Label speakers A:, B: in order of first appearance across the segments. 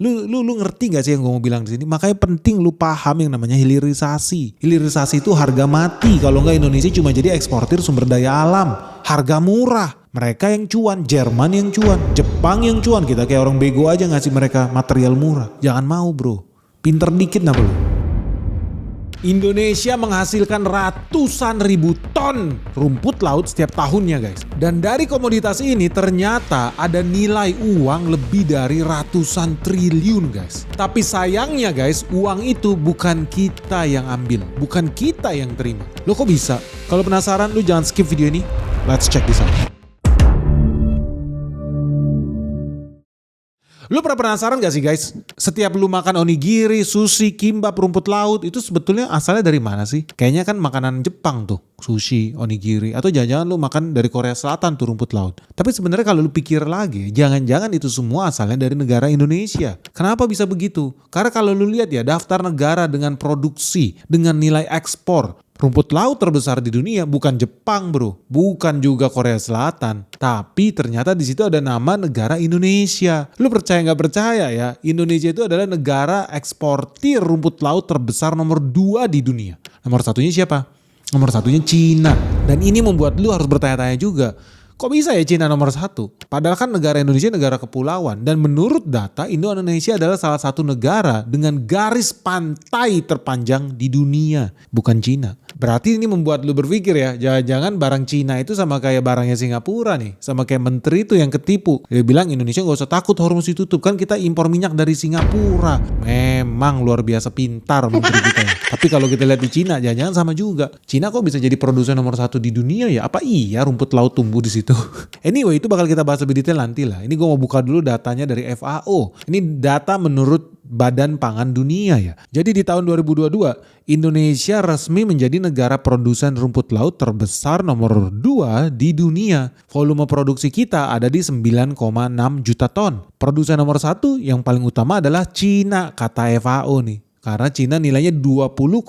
A: Lu ngerti gak sih yang gue mau bilang di sini? Makanya penting lu paham yang namanya hilirisasi. Hilirisasi itu harga mati. Kalau nggak Indonesia cuma jadi eksportir sumber daya alam. Harga murah. Mereka yang cuan, Jerman yang cuan, Jepang yang cuan. Kita kayak orang bego aja ngasih mereka material murah. Jangan mau bro. Pinter dikit nah bro. Indonesia menghasilkan ratusan ribu ton rumput laut setiap tahunnya guys. Dan dari komoditas ini ternyata ada nilai uang lebih dari ratusan triliun guys. Tapi sayangnya guys, uang itu bukan kita yang ambil, bukan kita yang terima. Lo kok bisa? Kalau penasaran lu jangan skip video ini. Let's check this out. Lu pernah penasaran gak sih guys? Setiap lu makan onigiri, sushi, kimbap, rumput laut itu sebetulnya asalnya dari mana sih? Kayaknya kan makanan Jepang tuh, sushi, onigiri. Atau jangan-jangan lu makan dari Korea Selatan tuh rumput laut. Tapi sebenarnya kalau lu pikir lagi, jangan-jangan itu semua asalnya dari negara Indonesia. Kenapa bisa begitu? Karena kalau lu lihat ya daftar negara dengan produksi, dengan nilai ekspor rumput laut terbesar di dunia bukan Jepang bro, bukan juga Korea Selatan, tapi ternyata di situ ada nama negara Indonesia. Lu percaya nggak percaya ya, Indonesia itu adalah negara eksportir rumput laut terbesar nomor 2 di dunia. Nomor satunya siapa? Nomor satunya Cina. Dan ini membuat lu harus bertanya-tanya juga. Kok bisa ya Cina nomor 1? Padahal kan negara Indonesia negara kepulauan. Dan menurut data Indonesia adalah salah satu negara dengan garis pantai terpanjang di dunia. Bukan Cina. Berarti ini membuat lu berpikir ya, jangan-jangan barang Cina itu sama kayak barangnya Singapura nih. Sama kayak menteri itu yang ketipu. Dia bilang Indonesia gak usah takut hormuz ditutup. Kan kita impor minyak dari Singapura. Memang luar biasa pintar menteri kita ya. Tapi kalau kita lihat di Cina, jangan-jangan sama juga. Cina kok bisa jadi produsen nomor 1 di dunia ya? Apa iya rumput laut tumbuh di situ? Anyway, itu bakal kita bahas lebih detail nanti lah. Ini gue mau buka dulu datanya dari FAO. Ini data menurut Badan Pangan Dunia ya. Jadi di tahun 2022, Indonesia resmi menjadi negara produsen rumput laut terbesar nomor 2 di dunia. Volume produksi kita ada di 9,6 juta ton. Produsen nomor 1 yang paling utama adalah Cina, kata FAO nih. Karena Cina nilainya 20,8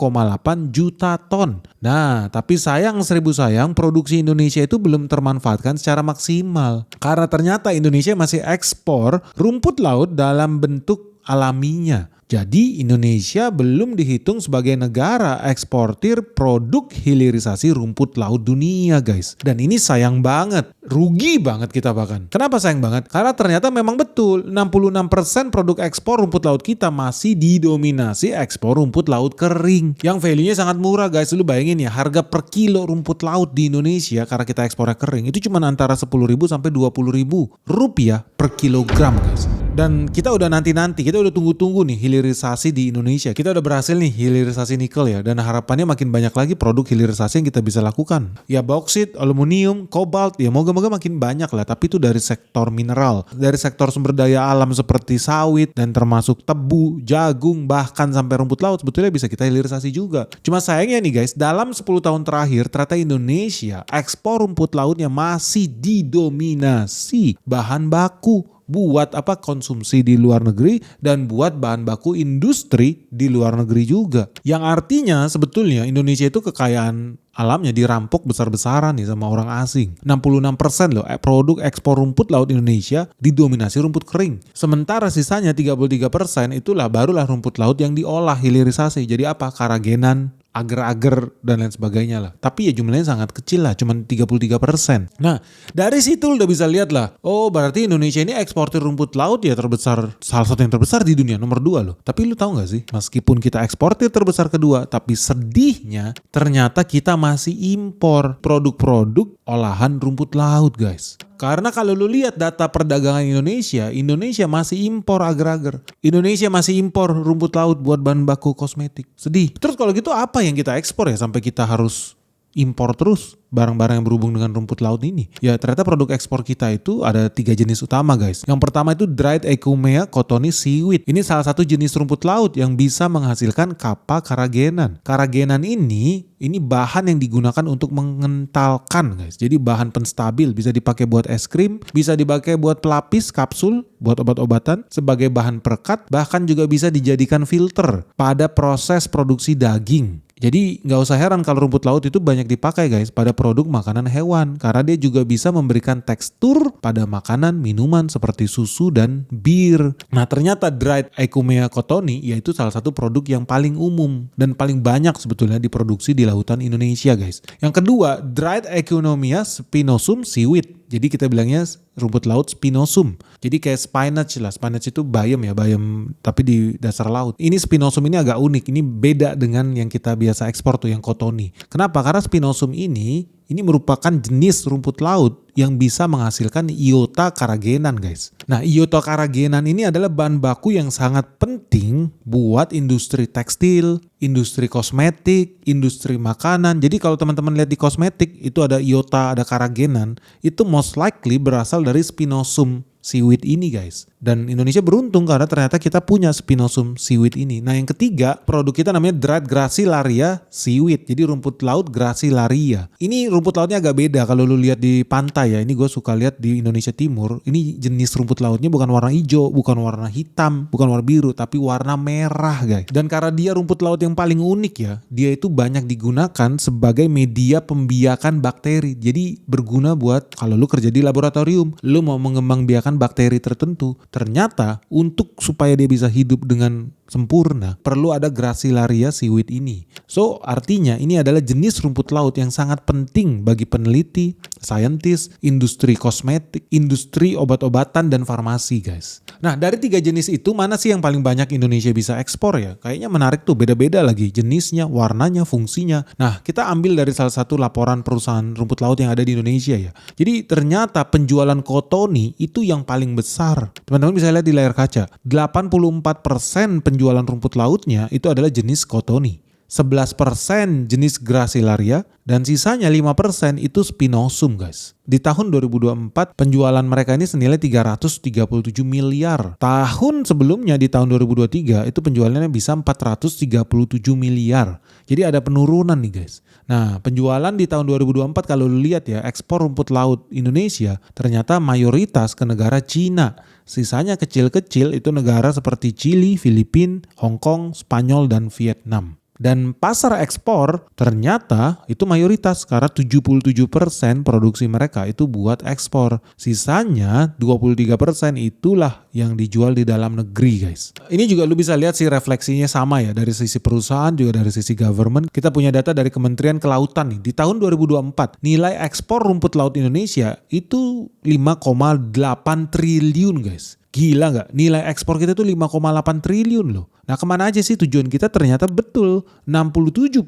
A: juta ton. Nah, tapi sayang seribu sayang produksi Indonesia itu belum termanfaatkan secara maksimal. Karena ternyata Indonesia masih ekspor rumput laut dalam bentuk alaminya. Jadi Indonesia belum dihitung sebagai negara eksportir produk hilirisasi rumput laut dunia guys. Dan ini sayang banget, rugi banget kita bahkan. Kenapa sayang banget? Karena ternyata memang betul 66% produk ekspor rumput laut kita masih didominasi ekspor rumput laut kering. Yang value-nya sangat murah guys. Lu bayangin ya harga per kilo rumput laut di Indonesia karena kita ekspornya kering itu cuma antara 10.000 sampai 20.000 rupiah per kilogram guys. Dan kita udah nanti-nanti, kita udah tunggu-tunggu nih hilirisasi di Indonesia. Kita udah berhasil nih hilirisasi nikel ya. Dan harapannya makin banyak lagi produk hilirisasi yang kita bisa lakukan. Ya bauksit, aluminium, kobalt, ya moga-moga makin banyak lah. Tapi itu dari sektor mineral. Dari sektor sumber daya alam seperti sawit dan termasuk tebu, jagung, bahkan sampai rumput laut sebetulnya bisa kita hilirisasi juga. Cuma sayangnya nih guys, dalam 10 tahun terakhir ternyata Indonesia ekspor rumput lautnya masih didominasi bahan baku. Buat apa konsumsi di luar negeri dan buat bahan baku industri di luar negeri juga. Yang artinya sebetulnya Indonesia itu kekayaan alamnya dirampok besar-besaran nih sama orang asing. 66% loh produk ekspor rumput laut Indonesia didominasi rumput kering. Sementara sisanya 33% itulah barulah rumput laut yang diolah hilirisasi. Jadi apa? Karagenan, agar-agar dan lain sebagainya lah. Tapi ya jumlahnya sangat kecil lah, cuma 33%. Nah, dari situ udah bisa lihat lah. Oh, berarti Indonesia ini eksportir rumput laut ya terbesar, salah satu yang terbesar di dunia, nomor 2 loh. Tapi lu tahu gak sih, meskipun kita eksportir terbesar kedua, tapi sedihnya ternyata kita masih impor produk-produk olahan rumput laut guys. Karena kalau lu lihat data perdagangan Indonesia, Indonesia masih impor agar-agar. Indonesia masih impor rumput laut buat bahan baku kosmetik. Sedih. Terus kalau gitu apa yang kita ekspor ya sampai kita harus impor terus barang-barang yang berhubung dengan rumput laut ini? Ya ternyata produk ekspor kita itu ada 3 jenis utama guys. Yang pertama itu dried Eicumea cotonis seaweed. Ini salah satu jenis rumput laut yang bisa menghasilkan kappa karagenan. Karagenan ini bahan yang digunakan untuk mengentalkan guys. Jadi bahan penstabil, bisa dipakai buat es krim, bisa dipakai buat pelapis kapsul, buat obat-obatan, sebagai bahan perekat, bahkan juga bisa dijadikan filter pada proses produksi daging. Jadi nggak usah heran kalau rumput laut itu banyak dipakai guys pada produk makanan hewan karena dia juga bisa memberikan tekstur pada makanan minuman seperti susu dan bir. Nah ternyata dried Aechumea cottoni yaitu salah satu produk yang paling umum dan paling banyak sebetulnya diproduksi di lautan Indonesia guys. Yang kedua dried Aequinomia spinosum seaweed. Jadi kita bilangnya rumput laut spinosum. Jadi kayak spinach lah. Spinach itu bayam ya, bayam tapi di dasar laut. Ini spinosum ini agak unik. Ini beda dengan yang kita biasa ekspor tuh yang cottoni. Kenapa? Karena spinosum ini merupakan jenis rumput laut yang bisa menghasilkan iota karagenan guys. Nah iota karagenan ini adalah bahan baku yang sangat penting buat industri tekstil, industri kosmetik, industri makanan. Jadi kalau teman-teman lihat di kosmetik itu ada iota, ada karagenan, itu most likely berasal dari spinosum seaweed ini guys. Dan Indonesia beruntung karena ternyata kita punya spinosum seaweed ini. Nah yang ketiga produk kita namanya dried gracilaria seaweed. Jadi rumput laut gracilaria. Ini rumput lautnya agak beda kalau lu lihat di pantai ya. Ini gue suka lihat di Indonesia Timur. Ini jenis rumput lautnya bukan warna hijau, bukan warna hitam, bukan warna biru, tapi warna merah guys. Dan karena dia rumput laut yang paling unik ya, dia itu banyak digunakan sebagai media pembiakan bakteri. Jadi berguna buat kalau lu kerja di laboratorium, lu mau mengembangbiakan bakteri tertentu. Ternyata untuk supaya dia bisa hidup dengan sempurna perlu ada gracilaria seaweed ini. So artinya ini adalah jenis rumput laut yang sangat penting bagi peneliti, saintis, industri kosmetik, industri obat-obatan dan farmasi guys. Nah dari 3 jenis itu mana sih yang paling banyak Indonesia bisa ekspor ya? Kayaknya menarik tuh, beda-beda lagi jenisnya, warnanya, fungsinya. Nah kita ambil dari salah satu laporan perusahaan rumput laut yang ada di Indonesia ya. Jadi ternyata penjualan cottoni itu yang paling besar. Teman-teman bisa lihat di layar kaca, 84% penjualan rumput lautnya itu adalah jenis cottoni. 11% jenis gracilaria dan sisanya 5% itu spinosum guys. Di tahun 2024 penjualan mereka ini senilai 337 miliar. Tahun sebelumnya di tahun 2023 itu penjualannya bisa 437 miliar. Jadi ada penurunan nih guys. Nah penjualan di tahun 2024 kalau lu lihat ya ekspor rumput laut Indonesia ternyata mayoritas ke negara Cina. Sisanya kecil-kecil itu negara seperti Chili, Filipina, Hong Kong, Spanyol dan Vietnam. Dan pasar ekspor ternyata itu mayoritas karena 77% produksi mereka itu buat ekspor. Sisanya 23% itulah yang dijual di dalam negeri guys. Ini juga lu bisa lihat sih refleksinya sama ya dari sisi perusahaan juga dari sisi government. Kita punya data dari Kementerian Kelautan nih. Di tahun 2024 nilai ekspor rumput laut Indonesia itu 5,8 triliun guys. Gila gak? Nilai ekspor kita tuh 5,8 triliun loh. Nah kemana aja sih tujuan kita? Ternyata betul 67%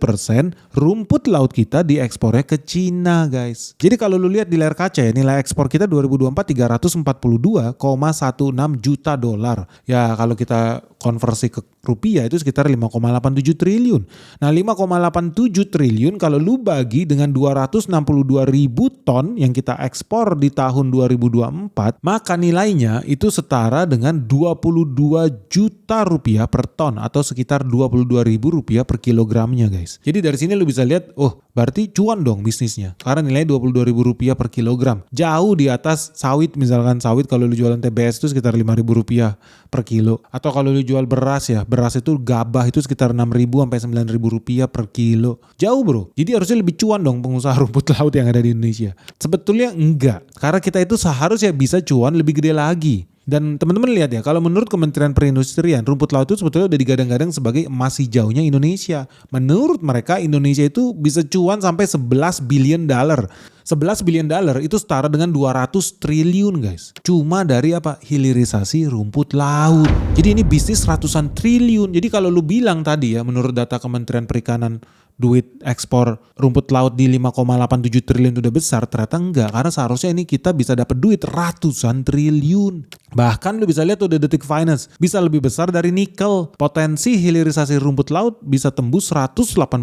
A: rumput laut kita diekspornya ke Cina guys. Jadi kalau lu lihat di layar kaca ya nilai ekspor kita 2024 342,16 juta dolar. Ya kalau kita konversi ke rupiah itu sekitar 5,87 triliun. Nah 5,87 triliun kalau lu bagi dengan 262 ribu ton yang kita ekspor di tahun 2024 maka nilainya itu setara dengan 22 juta rupiah per ton atau sekitar 22 ribu rupiah per kilogramnya guys. Jadi dari sini lu bisa lihat oh berarti cuan dong bisnisnya karena nilainya 22 ribu rupiah per kilogram. Jauh di atas sawit, misalkan sawit kalau lu jualan TBS itu sekitar 5 ribu rupiah per kilo. Atau kalau lu jual beras ya, beras itu gabah itu sekitar 6 ribu sampai 9 ribu rupiah per kilo. Jauh bro. Jadi harusnya lebih cuan dong pengusaha rumput laut yang ada di Indonesia. Sebetulnya enggak. Karena kita itu seharusnya bisa cuan lebih gede lagi. Dan teman-teman lihat ya, kalau menurut Kementerian Perindustrian, rumput laut itu sebetulnya udah digadang-gadang sebagai emas hijaunya Indonesia. Menurut mereka, Indonesia itu bisa cuan sampai 11 billion dollar. 11 billion dollar itu setara dengan 200 triliun guys. Cuma dari apa? Hilirisasi rumput laut. Jadi ini bisnis ratusan triliun. Jadi kalau lu bilang tadi ya, menurut data Kementerian Perikanan, duit ekspor rumput laut di 5,87 triliun udah besar, ternyata enggak. Karena seharusnya ini kita bisa dapat duit ratusan triliun. Bahkan lu bisa lihat tuh di Detik Finance bisa lebih besar dari nikel. Potensi hilirisasi rumput laut bisa tembus 182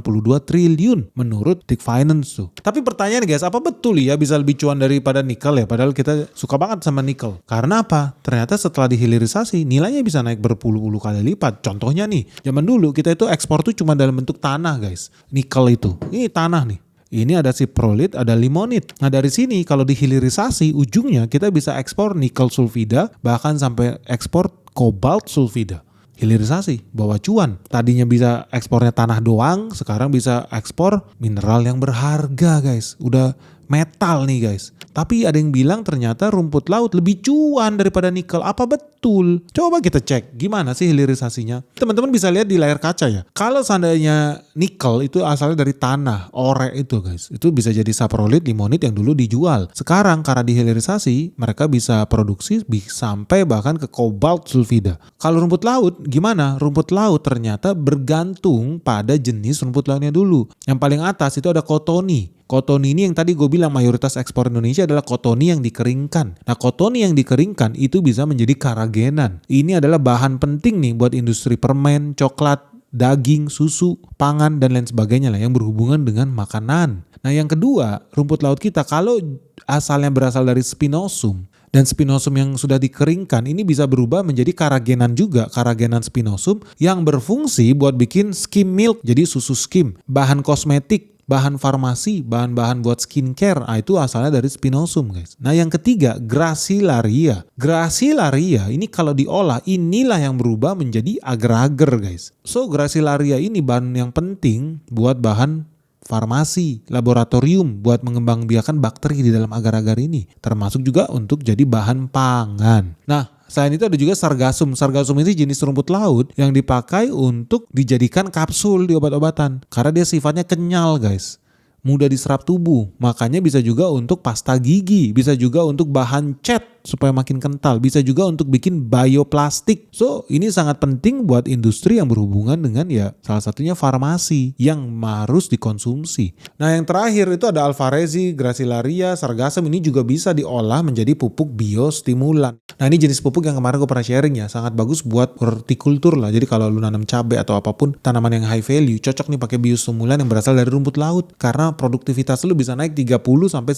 A: triliun menurut Detik Finance tuh. Tapi pertanyaan guys, apa betul ya bisa lebih cuan daripada nikel ya? Padahal kita suka banget sama nikel. Karena apa? Ternyata setelah dihilirisasi nilainya bisa naik berpuluh-puluh kali lipat. Contohnya nih, zaman dulu kita itu ekspor tuh cuma dalam bentuk tanah guys. Nikel itu, ini tanah nih. Ini ada siprolit, ada limonit. Nah dari sini kalau dihilirisasi ujungnya kita bisa ekspor nikel sulfida bahkan sampai ekspor kobalt sulfida. Hilirisasi, bawa cuan. Tadinya bisa ekspornya tanah doang, sekarang bisa ekspor mineral yang berharga guys. Udah metal nih guys. Tapi ada yang bilang ternyata rumput laut lebih cuan daripada nikel. Apa betul? Coba kita cek gimana sih hilirisasinya. Teman-teman bisa lihat di layar kaca ya. Kalau seandainya nikel itu asalnya dari tanah, ore itu guys. Itu bisa jadi saprolit, limonit yang dulu dijual. Sekarang karena dihilirisasi, mereka bisa produksi sampai bahkan ke kobalt sulfida. Kalau rumput laut gimana? Rumput laut ternyata bergantung pada jenis rumput lautnya dulu. Yang paling atas itu ada kotoni. Kotoni ini yang tadi gue bilang mayoritas ekspor Indonesia adalah kotoni yang dikeringkan. Nah kotoni yang dikeringkan itu bisa menjadi karagenan. Ini adalah bahan penting nih buat industri permen, coklat, daging, susu, pangan dan lain sebagainya lah yang berhubungan dengan makanan. Nah yang kedua, rumput laut kita kalau asalnya berasal dari spinosum dan spinosum yang sudah dikeringkan ini bisa berubah menjadi karagenan juga, karagenan spinosum yang berfungsi buat bikin skim milk, jadi susu skim, bahan kosmetik, bahan farmasi, bahan-bahan buat skincare, itu asalnya dari spinosum guys. Nah yang ketiga, Gracilaria. Gracilaria ini kalau diolah inilah yang berubah menjadi agar-agar guys. So Gracilaria ini bahan yang penting buat bahan farmasi, laboratorium buat mengembangbiakan bakteri di dalam agar-agar ini. Termasuk juga untuk jadi bahan pangan. Nah selain itu ada juga sargasum. Sargasum ini jenis rumput laut yang dipakai untuk dijadikan kapsul di obat-obatan. Karena dia sifatnya kenyal guys. Mudah diserap tubuh. Makanya bisa juga untuk pasta gigi. Bisa juga untuk bahan cat supaya makin kental. Bisa juga untuk bikin bioplastik. So ini sangat penting buat industri yang berhubungan dengan ya salah satunya farmasi yang harus dikonsumsi. Nah yang terakhir itu ada alfaresi, gracilaria, sargasum ini juga bisa diolah menjadi pupuk biostimulan. Nah ini jenis pupuk yang kemarin gue pernah sharing ya. Sangat bagus buat hortikultur lah. Jadi kalau lu nanam cabai atau apapun tanaman yang high value cocok nih pakai biostimulan yang berasal dari rumput laut. Karena produktivitas lu bisa naik 30-90%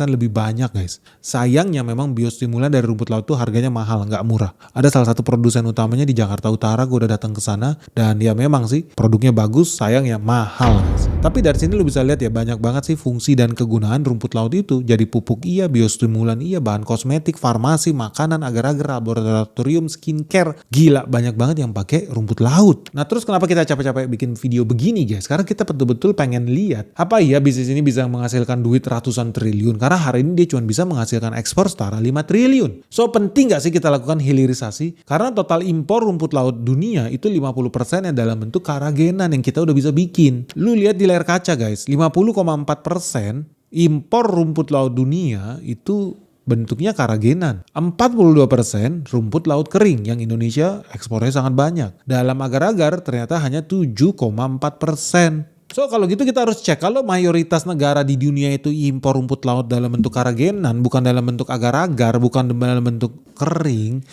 A: lebih banyak guys. Sayangnya memang biostimulan dari rumput laut tuh harganya mahal, nggak murah. Ada salah satu produsen utamanya di Jakarta Utara, gue udah datang ke sana dan ya memang sih produknya bagus, sayang ya mahal guys. Tapi dari sini lu bisa lihat ya banyak banget sih fungsi dan kegunaan rumput laut itu. Jadi pupuk iya, biostimulan iya, bahan kosmetik, farmasi, makanan, agar-agar, laboratorium, skincare. Gila banyak banget yang pakai rumput laut. Nah terus kenapa kita capek-capek bikin video begini guys? Karena kita betul-betul pengen lihat apa iya bisnis ini bisa menghasilkan duit ratusan triliun. Karena hari ini dia cuma bisa menghasilkan ekspor setara 5 triliun. So penting gak sih kita lakukan hilirisasi? Karena total impor rumput laut dunia itu 50% yang dalam bentuk karagenan yang kita udah bisa bikin. Lu lihat di layar kaca guys, 50,4% impor rumput laut dunia itu bentuknya karagenan. 42% rumput laut kering yang Indonesia ekspornya sangat banyak. Dalam agar-agar ternyata hanya 7,4%. So kalau gitu kita harus cek kalau mayoritas negara di dunia itu impor rumput laut dalam bentuk karagenan, bukan dalam bentuk agar-agar, bukan dalam bentuk kering.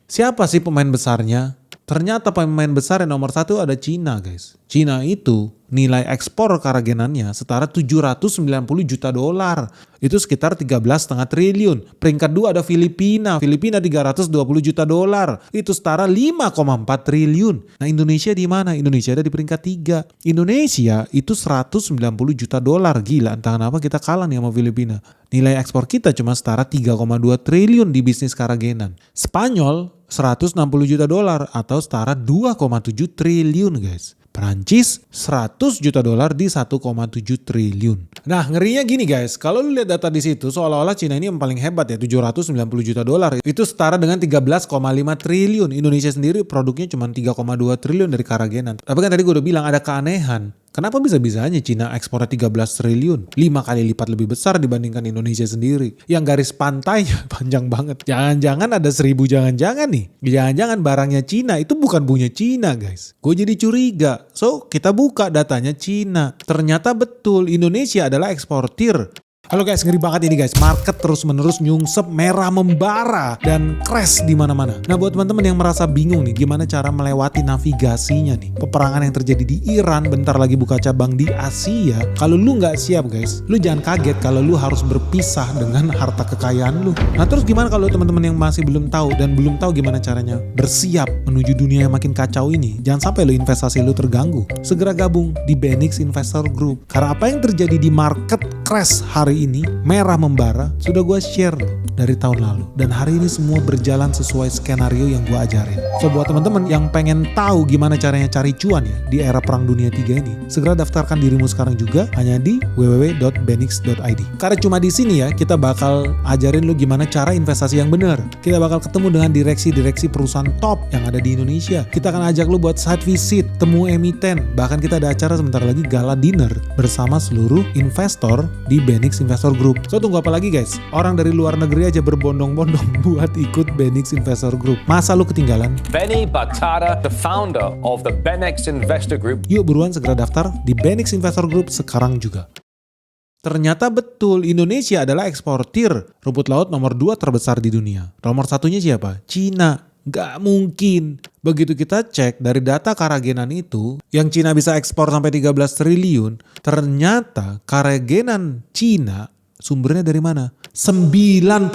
A: Siapa sih pemain besarnya? Ternyata pemain besar yang nomor satu ada Cina guys. Cina itu nilai ekspor karagenannya setara 790 juta dolar. Itu sekitar 13,5 triliun. Peringkat 2 ada Filipina. Filipina 320 juta dolar. Itu setara 5,4 triliun. Nah Indonesia di mana? Indonesia ada di peringkat 3. Indonesia itu 190 juta dolar. Gila entah kenapa kita kalah nih sama Filipina. Nilai ekspor kita cuma setara 3,2 triliun di bisnis karagenan. Spanyol 160 juta dolar atau setara 2,7 triliun guys. Perancis 100 juta dolar di 1,7 triliun. Nah ngerinya gini guys, kalau lu lihat data di situ seolah-olah Cina ini yang paling hebat ya 790 juta dolar. Itu setara dengan 13,5 triliun. Indonesia sendiri produknya cuma 3,2 triliun dari karagenan. Tapi kan tadi gue udah bilang ada keanehan. Kenapa bisa-bisanya Cina ekspornya 13 triliun? 5 kali lipat lebih besar dibandingkan Indonesia sendiri. Yang garis pantainya panjang banget. Jangan-jangan ada 1000 jangan-jangan nih. Jangan-jangan barangnya Cina itu bukan punya Cina guys. Gue jadi curiga. So kita buka datanya Cina. Ternyata betul Indonesia adalah eksportir. Halo guys, ngeri banget ini guys. Market terus-menerus nyungsep, merah membara dan crash di mana-mana. Nah, buat teman-teman yang merasa bingung nih gimana cara melewati navigasinya nih. Peperangan yang terjadi di Iran bentar lagi buka cabang di Asia. Kalau lu nggak siap guys, lu jangan kaget kalau lu harus berpisah dengan harta kekayaan lu. Nah, terus gimana kalau teman-teman yang masih belum tahu dan belum tahu gimana caranya bersiap menuju dunia yang makin kacau ini? Jangan sampai lu investasi lu terganggu. Segera gabung di Benix Investor Group. Karena apa yang terjadi di market crash hari hari ini merah membara sudah gue share loh dari tahun lalu. Dan hari ini semua berjalan sesuai skenario yang gue ajarin. So buat teman-teman yang pengen tahu gimana caranya cari cuan ya di era Perang Dunia 3 ini, segera daftarkan dirimu sekarang juga hanya di www.benix.id. Karena cuma di sini ya kita bakal ajarin lu gimana cara investasi yang benar. Kita bakal ketemu dengan direksi-direksi perusahaan top yang ada di Indonesia. Kita akan ajak lu buat site visit, temu emiten, bahkan kita ada acara sebentar lagi gala dinner bersama seluruh investor di Benix Investor Group. So tunggu apa lagi guys? Orang dari luar negeri aja berbondong-bondong buat ikut Benix Investor Group. Masa lu ketinggalan?
B: Benny Batara, the founder of the Benix Investor Group.
A: Yuk buruan segera daftar di Benix Investor Group sekarang juga. Ternyata betul, Indonesia adalah eksportir rumput laut nomor 2 terbesar di dunia. Nomor satunya siapa? Cina. Gak mungkin. Begitu kita cek dari data karagenan itu, yang Cina bisa ekspor sampai 13 triliun, ternyata karagenan Cina sumbernya dari mana? 92%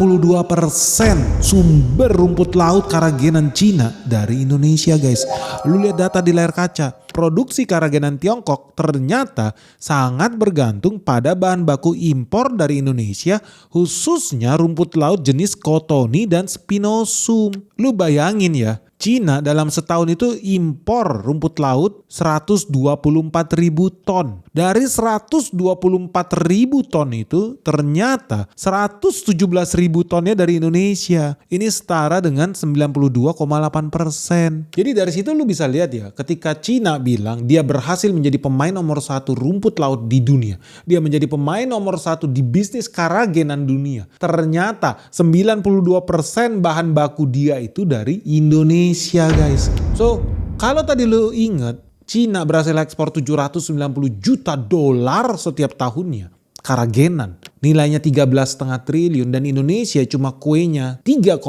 A: sumber rumput laut karagenan Cina dari Indonesia guys. Lu lihat data di layar kaca. Produksi karagenan Tiongkok ternyata sangat bergantung pada bahan baku impor dari Indonesia, khususnya rumput laut jenis Cottony dan Spinosum. Lu bayangin ya, Cina dalam setahun itu impor rumput laut 124.000 ton. Dari 124.000 ton itu ternyata 117.000 tonnya dari Indonesia. Ini setara dengan 92,8%. Jadi dari situ lu bisa lihat ya, ketika Cina bilang dia berhasil menjadi pemain nomor 1 rumput laut di dunia. Dia menjadi pemain nomor 1 di bisnis karagenan dunia. Ternyata 92% bahan baku dia itu dari Indonesia guys. So kalau tadi lu inget Cina berhasil ekspor 790 juta dolar setiap tahunnya. Karagenan nilainya 13,5 triliun dan Indonesia cuma kuenya 3,2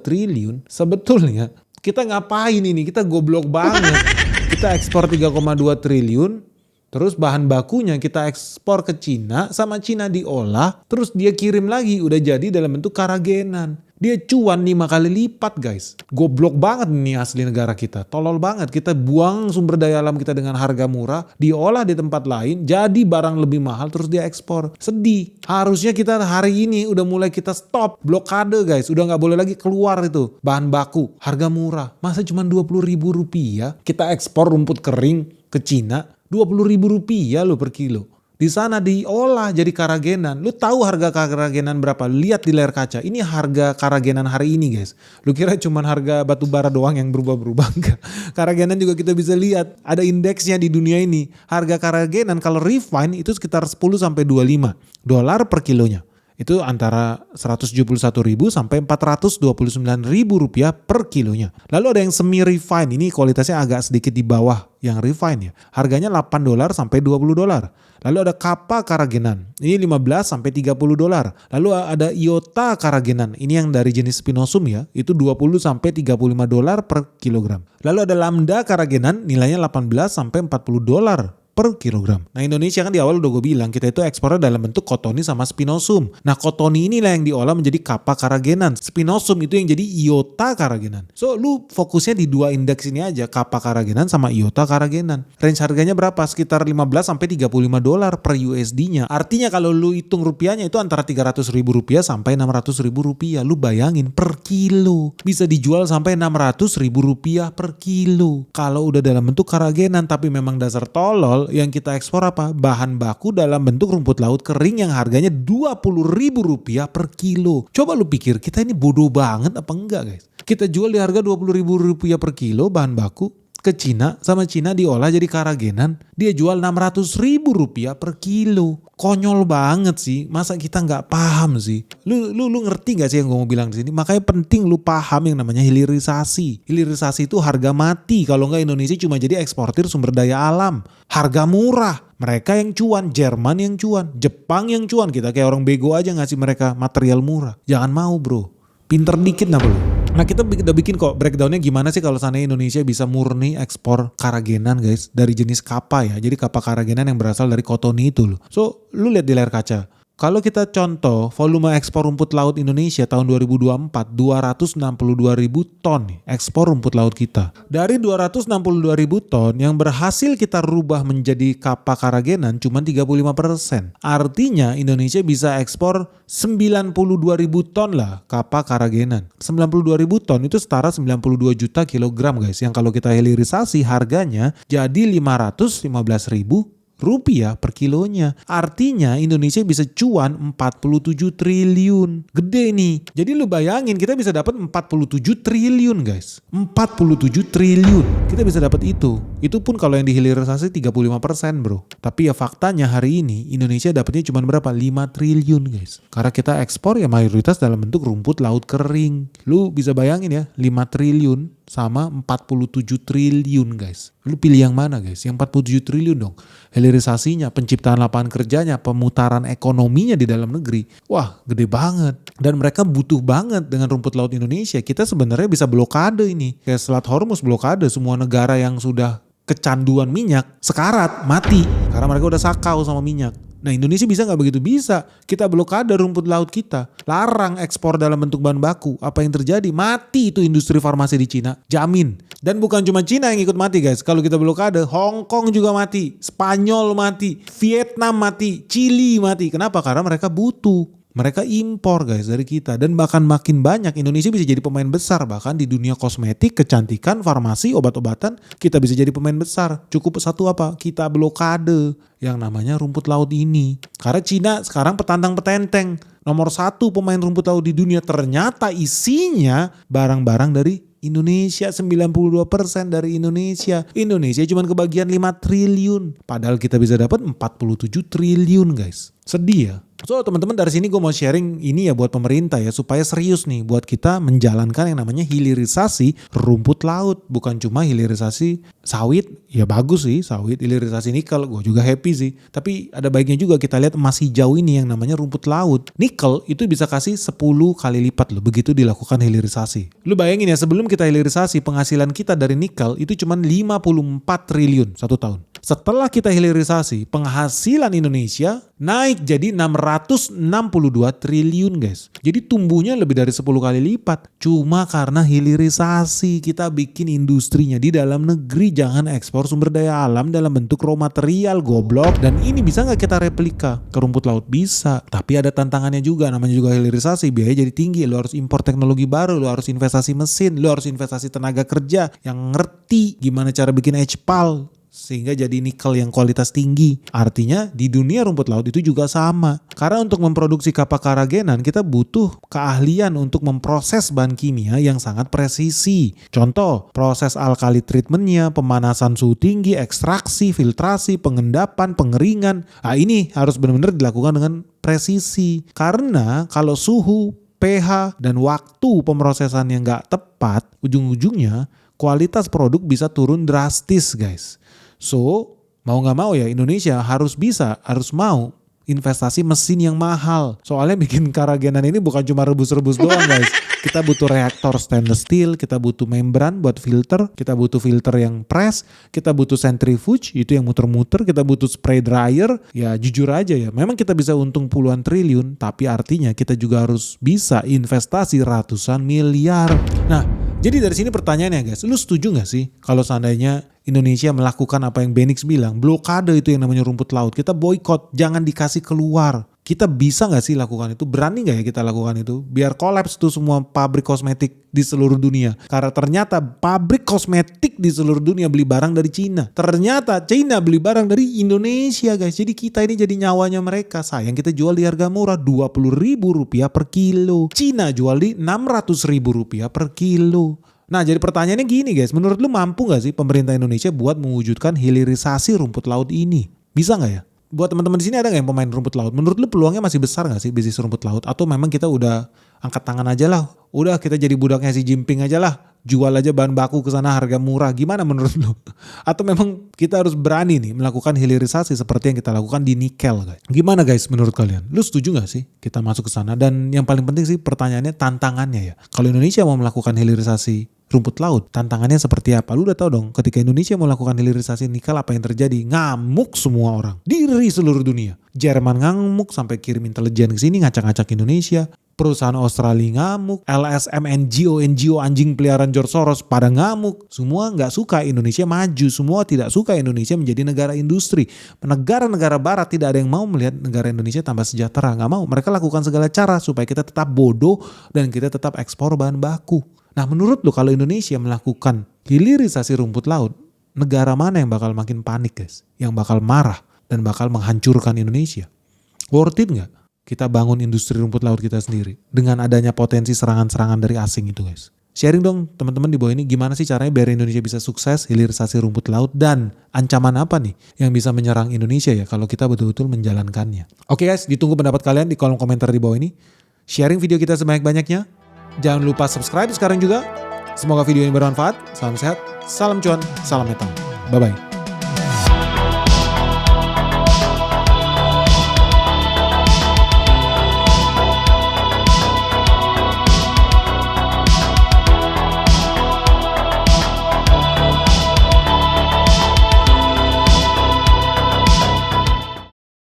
A: triliun. Sebetulnya kita ngapain ini? Kita goblok banget. Kita ekspor 3,2 triliun. Terus bahan bakunya kita ekspor ke Cina, sama Cina diolah, terus dia kirim lagi udah jadi dalam bentuk karagenan. Dia cuan 5 kali lipat guys. Goblok banget nih asli negara kita. Tolol banget. Kita buang sumber daya alam kita dengan harga murah, diolah di tempat lain, jadi barang lebih mahal terus dia ekspor. Sedih. Harusnya kita hari ini udah mulai kita stop. Blokade guys. Udah gak boleh lagi keluar itu bahan baku. Harga murah. Masa cuma Rp20.000 kita ekspor rumput kering ke Cina? Rp20.000 lo per kilo. Di sana diolah jadi karagenan. Lu tahu harga karagenan berapa? Lihat di layar kaca. Ini harga karagenan hari ini guys. Lu kira cuma harga batu bara doang yang berubah-berubah? Enggak. Karagenan juga kita bisa lihat. Ada indeksnya di dunia ini. Harga karagenan kalau refine itu sekitar 10-25 dolar per kilonya. Itu antara 171.000 sampai 429.000 rupiah per kilonya. Lalu ada yang semi refine, ini kualitasnya agak sedikit di bawah yang refine ya. Harganya 8 dolar sampai 20 dolar. Lalu ada kappa karagenan, ini 15 sampai 30 dolar. Lalu ada iota karagenan, ini yang dari jenis spinosum ya, itu 20 sampai 35 dolar per kilogram. Lalu ada lambda karagenan, nilainya 18 sampai 40 dolar per kilogram. Nah Indonesia kan di awal udah gue bilang kita itu ekspornya dalam bentuk Cottony sama Spinosum. Nah Cottony inilah yang diolah menjadi kappa karagenan. Spinosum itu yang jadi iota karagenan. So lu fokusnya di dua indeks ini aja, kappa karagenan sama iota karagenan. Range harganya berapa? Sekitar 15 sampai 35 dolar per USD-nya. Artinya kalau lu hitung rupiahnya itu antara 300.000 rupiah sampai 600.000 rupiah. Lu bayangin per kilo bisa dijual sampai 600.000 rupiah per kilo. Kalau udah dalam bentuk karagenan tapi memang dasar tolol, yang kita ekspor apa? Bahan baku dalam bentuk rumput laut kering yang harganya Rp20.000 per kilo. Coba lu pikir kita ini bodoh banget apa enggak guys? Kita jual di harga Rp20.000 per kilo bahan baku ke Cina, sama Cina diolah jadi karagenan, dia jual Rp600.000 per kilo. Konyol banget sih, masa kita nggak paham sih? Lu ngerti nggak sih yang gue mau bilang di sini? Makanya penting lu paham yang namanya hilirisasi. Hilirisasi itu harga mati. Kalau nggak Indonesia cuma jadi eksportir sumber daya alam. Harga murah. Mereka yang cuan, Jerman yang cuan, Jepang yang cuan. Kita kayak orang bego aja ngasih mereka material murah. Jangan mau bro. Pinter dikit nah bro. Nah kita udah bikin kok breakdownnya gimana sih kalau seandainya Indonesia bisa murni ekspor karagenan guys. Dari jenis kappa ya. Jadi kappa karagenan yang berasal dari Cottony itu loh. So lu lihat di layar kaca. Kalau kita contoh volume ekspor rumput laut Indonesia tahun 2024 262 ribu ton nih, ekspor rumput laut kita. Dari 262 ribu ton yang berhasil kita rubah menjadi kapa karagenan cuma 35%. Artinya Indonesia bisa ekspor 92 ribu ton lah kapa karagenan. 92 ribu ton itu setara 92 juta kilogram guys. Yang kalau kita hilirisasi harganya jadi 515 ribu rupiah per kilonya. Artinya Indonesia bisa cuan 47 triliun. Gede nih. Jadi lu bayangin kita bisa dapat 47 triliun guys. 47 triliun. Kita bisa dapat itu. Itu pun kalau yang dihilirisasi 35% bro. Tapi ya faktanya hari ini Indonesia dapatnya cuma berapa? 5 triliun guys. Karena kita ekspor ya mayoritas dalam bentuk rumput laut kering. Lu bisa bayangin ya 5 triliun sama 47 triliun guys. Lu pilih yang mana guys? Yang 47 triliun dong. Hilirisasinya, penciptaan lapangan kerjanya, pemutaran ekonominya di dalam negeri. Wah gede banget. Dan mereka butuh banget dengan rumput laut Indonesia. Kita sebenarnya bisa blokade ini. Kayak Selat Hormuz blokade, semua negara yang sudah kecanduan minyak sekarat, mati. Karena mereka udah sakau sama minyak. Nah Indonesia bisa nggak begitu? Bisa. Kita blokade rumput laut kita. Larang ekspor dalam bentuk bahan baku. Apa yang terjadi? Mati itu industri farmasi di Cina. Jamin. Dan bukan cuma Cina yang ikut mati guys. Kalau kita blokade, Hong Kong juga mati. Spanyol mati. Vietnam mati. Chili mati. Kenapa? Karena mereka butuh. Mereka impor guys dari kita. Dan bahkan makin banyak Indonesia bisa jadi pemain besar. Bahkan di dunia kosmetik, kecantikan, farmasi, obat-obatan. Kita bisa jadi pemain besar. Cukup satu apa? Kita blokade yang namanya rumput laut ini. Karena Cina sekarang petantang petenteng. Nomor 1 pemain rumput laut di dunia. Ternyata isinya barang-barang dari Indonesia. 92% dari Indonesia. Indonesia cuma kebagian 5 triliun. Padahal kita bisa dapat 47 triliun guys. Sedih ya. So teman-teman dari sini gue mau sharing ini ya buat pemerintah ya supaya serius nih buat kita menjalankan yang namanya hilirisasi rumput laut. Bukan cuma hilirisasi sawit, ya bagus sih sawit, hilirisasi nikel gue juga happy sih. Tapi ada baiknya juga kita lihat emas hijau ini yang namanya rumput laut. Nikel itu bisa kasih 10 kali lipat loh begitu dilakukan hilirisasi. Lu bayangin ya sebelum kita hilirisasi penghasilan kita dari nikel itu cuma 54 triliun satu tahun. Setelah kita hilirisasi penghasilan Indonesia naik jadi 662 triliun guys. Jadi tumbuhnya lebih dari 10 kali lipat. Cuma karena hilirisasi kita bikin industrinya di dalam negeri. Jangan ekspor sumber daya alam dalam bentuk raw material goblok. Dan ini bisa gak kita replika ke rumput laut? Bisa. Tapi ada tantangannya juga. Namanya juga hilirisasi. Biaya jadi tinggi. Lu harus impor teknologi baru. Lu harus investasi mesin. Lu harus investasi tenaga kerja yang ngerti gimana cara bikin HPAL. Sehingga jadi nikel yang kualitas tinggi. Artinya di dunia rumput laut itu juga sama. Karena untuk memproduksi kapa karagenan kita butuh keahlian untuk memproses bahan kimia yang sangat presisi. Contoh, proses alkali treatmentnya, pemanasan suhu tinggi, ekstraksi, filtrasi, pengendapan, pengeringan. Nah ini harus benar-benar dilakukan dengan presisi. Karena kalau suhu, pH, dan waktu pemrosesan yang gak tepat, ujung-ujungnya kualitas produk bisa turun drastis guys. So, mau gak mau ya Indonesia harus mau investasi mesin yang mahal. Soalnya bikin karagenan ini bukan cuma rebus-rebus doang guys. Kita butuh reaktor stainless steel, kita butuh membran buat filter, kita butuh filter yang press, kita butuh centrifuge, itu yang muter-muter, kita butuh spray dryer. Ya jujur aja ya, memang kita bisa untung puluhan triliun, tapi artinya kita juga harus bisa investasi ratusan miliar. Nah, jadi dari sini pertanyaannya guys, lu setuju gak sih kalau seandainya Indonesia melakukan apa yang Benix bilang, blokade itu yang namanya rumput laut, kita boykot, jangan dikasih keluar. Kita bisa gak sih lakukan itu? Berani gak ya kita lakukan itu? Biar kolaps tuh semua pabrik kosmetik di seluruh dunia. Karena ternyata pabrik kosmetik di seluruh dunia beli barang dari Cina. Ternyata Cina beli barang dari Indonesia guys. Jadi kita ini jadi nyawanya mereka. Sayang kita jual di harga murah Rp20.000 per kilo. Cina jual di Rp600.000 per kilo. Nah jadi pertanyaannya gini guys, menurut lu mampu gak sih pemerintah Indonesia buat mewujudkan hilirisasi rumput laut ini? Bisa gak ya? Buat teman-teman di sini ada gak yang pemain rumput laut? Menurut lu peluangnya masih besar gak sih bisnis rumput laut? Atau memang kita udah angkat tangan aja lah, udah kita jadi budaknya si Jinping aja lah, jual aja bahan baku ke sana harga murah, gimana menurut lu? Atau memang kita harus berani nih melakukan hilirisasi seperti yang kita lakukan di nikel guys? Gimana guys menurut kalian? Lu setuju gak sih kita masuk ke sana? Dan yang paling penting sih pertanyaannya tantangannya ya. Kalau Indonesia mau melakukan hilirisasi rumput laut. Tantangannya seperti apa? Lu udah tahu dong, ketika Indonesia mau lakukan hilirisasi nikel apa yang terjadi? Ngamuk semua orang. Diri seluruh dunia. Jerman ngamuk sampai kirim intelijen ke sini ngacak-ngacak Indonesia. Perusahaan Australia ngamuk, LSM, NGO anjing peliharaan George Soros pada ngamuk. Semua nggak suka Indonesia maju, semua tidak suka Indonesia menjadi negara industri. Negara-negara barat tidak ada yang mau melihat negara Indonesia tambah sejahtera, nggak mau. Mereka lakukan segala cara supaya kita tetap bodoh dan kita tetap ekspor bahan baku. Nah menurut lo kalau Indonesia melakukan hilirisasi rumput laut, negara mana yang bakal makin panik guys? Yang bakal marah dan bakal menghancurkan Indonesia? Worth it nggak? Kita bangun industri rumput laut kita sendiri dengan adanya potensi serangan-serangan dari asing itu guys. Sharing dong teman-teman di bawah ini gimana sih caranya biar Indonesia bisa sukses hilirisasi rumput laut dan ancaman apa nih yang bisa menyerang Indonesia ya kalau kita betul-betul menjalankannya. Oke guys, ditunggu pendapat kalian di kolom komentar di bawah ini. Sharing video kita sebanyak-banyaknya. Jangan lupa subscribe sekarang juga. Semoga video ini bermanfaat. Salam sehat, salam cuan, salam metal. Bye-bye.